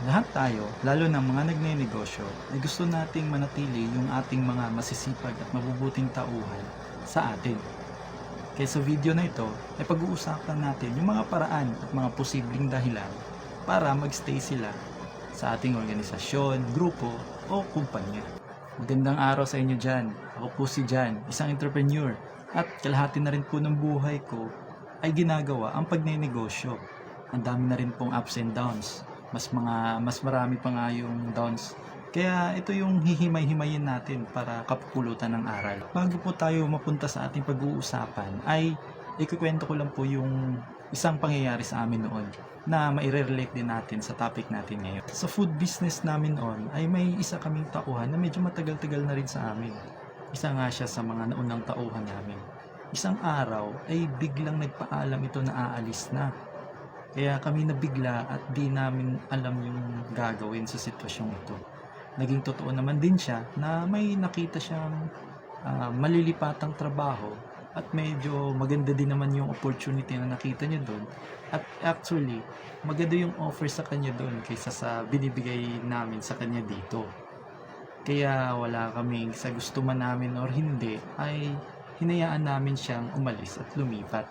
Lahat tayo, lalo na mga nagnenegosyo, ay gusto nating manatili yung ating mga masisipag at mabubuting tauhan sa atin. Kaya sa video na ito, ay pag-uusapan natin yung mga paraan at mga posibleng dahilan para magstay sila sa ating organisasyon, grupo o kumpanya. Magandang araw sa inyo dyan. Ako po si Jan, isang entrepreneur at kalahati na rin po ng buhay ko ay ginagawa ang pagnenegosyo. Ang dami na rin pong ups and downs. Mas marami pa nga yung downs. Kaya ito yung hihimay-himayin natin para kapupulutan ng aral. Bago po tayo mapunta sa ating pag-uusapan ay ikukwento ko lang po yung isang pangyayari sa amin noon na maire-relate din natin sa topic natin ngayon. Sa food business namin noon ay may isa kaming tauhan na medyo matagal-tagal na rin sa amin. Isa nga siya sa mga naunang tauhan namin. Isang araw ay biglang nagpaalam ito na aalis na. Kaya kami nabigla at di namin alam yung gagawin sa sitwasyong ito. Naging totoo naman din siya na may nakita siyang malilipatang trabaho at medyo maganda din naman yung opportunity na nakita niya doon. At actually, maganda yung offer sa kanya doon kaysa sa binibigay namin sa kanya dito. Kaya wala kaming sa gusto man namin or hindi ay hinayaan namin siyang umalis at lumipat.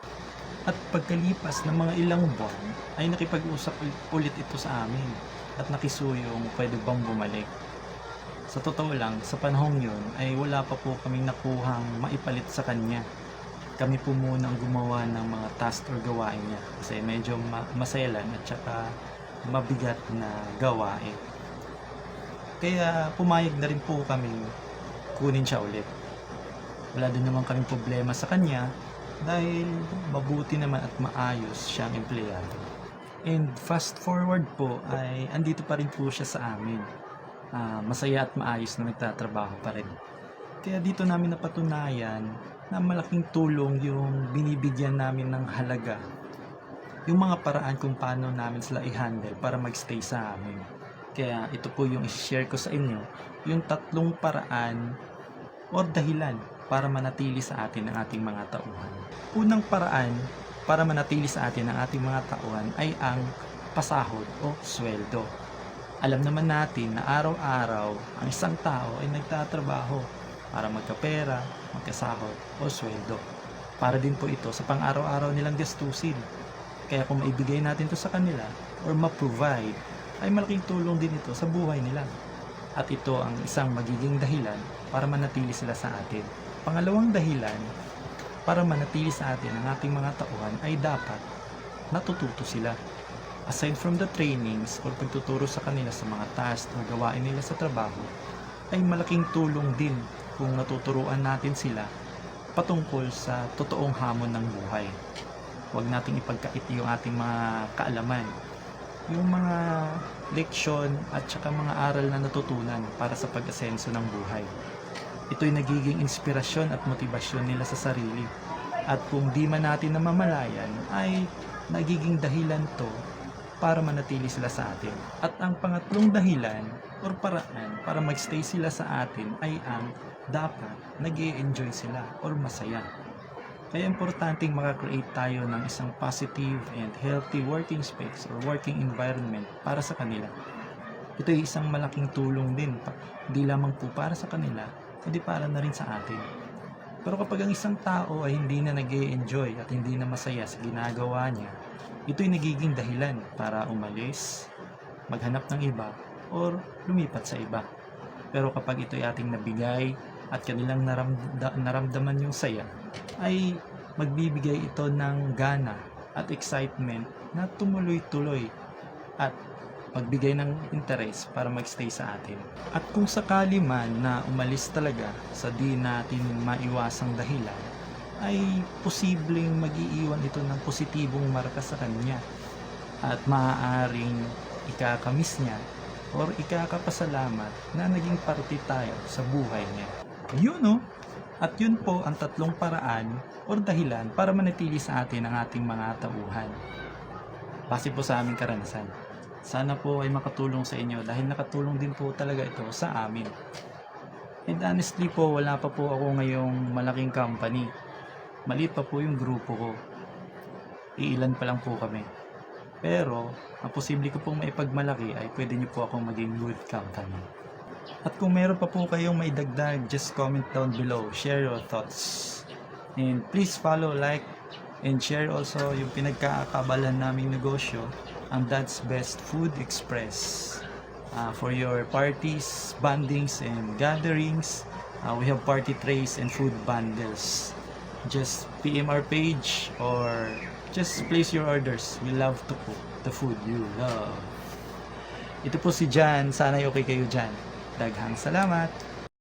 At pagkalipas ng mga ilang buwan ay nakipag-usap ulit ito sa amin at nakisuyong pwede bang bumalik. Sa totoo lang, sa panahong yun ay wala pa po kaming nakuhang maipalit sa kanya. Kami po muna ang gumawa ng mga task or gawain niya kasi medyo maselan at saka mabigat na gawain. Kaya pumayag na rin po kaming kunin siya ulit. Wala din naman kaming problema sa kanya dahil mabuti naman at maayos siyang empleyado. And fast forward po ay andito pa rin po siya sa amin. Masaya at maayos na nagtatrabaho pa rin. Kaya dito namin napatunayan na malaking tulong yung binibigyan namin ng halaga. Yung mga paraan kung paano namin sila i-handle para magstay sa amin. Kaya ito po yung i-share ko sa inyo, yung 3 paraan o dahilan para manatili sa atin ang ating mga tauhan. Unang paraan para manatili sa atin ang ating mga tauhan ay ang pasahod o sweldo. Alam naman natin na araw-araw ang isang tao ay nagtatrabaho para magkapera, magkasahod o sweldo. Para din po ito sa pang-araw-araw nilang gastusin. Kaya kung maibigay natin ito sa kanila or ma-provide, ay malaking tulong din ito sa buhay nila. At ito ang isang magiging dahilan para manatili sila sa atin. Pangalawang dahilan para manatili sa atin ang ating mga tauhan ay dapat natututo sila. Aside from the trainings or pagtuturo sa kanila sa mga tasks o gawain nila sa trabaho, ay malaking tulong din kung natuturuan natin sila patungkol sa totoong hamon ng buhay. Huwag nating ipagkait yung ating mga kaalaman, yung mga leksyon at saka mga aral na natutunan para sa pag-asenso ng buhay. Ito'y nagiging inspirasyon at motibasyon nila sa sarili. At kung di man natin namamalayan, ay nagiging dahilan to para manatili sila sa atin. At ang pangatlong dahilan or paraan para magstay sila sa atin ay ang dapat nag-i-enjoy sila or masaya. Kaya importanteng makakreate tayo ng isang positive and healthy working space or working environment para sa kanila. Ito ay isang malaking tulong din, hindi lamang po para sa kanila, kundi para na rin sa atin. Pero kapag ang isang tao ay hindi na nag-e-enjoy at hindi na masaya sa ginagawa niya, ito'y nagiging dahilan para umalis, maghanap ng iba, or lumipat sa iba. Pero kapag ito'y ating nabigay at kanilang naramdaman yung saya, ay magbibigay ito ng gana at excitement na tumuloy-tuloy at magbigay ng interes para magstay sa atin. At kung sakali man na umalis talaga sa di natin maiwasang dahilan, ay posibleng mag-iiwan ito ng positibong marka sa kanya at maaaring ikakamiss niya or ikakapasalamat na naging parte tayo sa buhay niya. Yun at yun po ang 3 paraan or dahilan para manatili sa atin ang ating mga tauhan. Base po sa aming karanasan. Sana po ay makatulong sa inyo dahil nakatulong din po talaga ito sa amin. And honestly po, wala pa po ako ngayong malaking company. Maliit pa po yung grupo ko. Iilan pa lang po kami. Pero, ang posible ko pong maipagmalaki ay pwede nyo po akong maging good company. At kung meron pa po kayong maidagdag, just comment down below. Share your thoughts. And please follow, like, and share also yung pinagkakabalan naming negosyo, ang Dad's Best Food Express. For your parties, bondings, and gatherings, we have party trays and food bundles. Just PM our page or just place your orders. We love to cook the food you love. Ito po si Jan. Sana okay kayo dyan. Daghang salamat.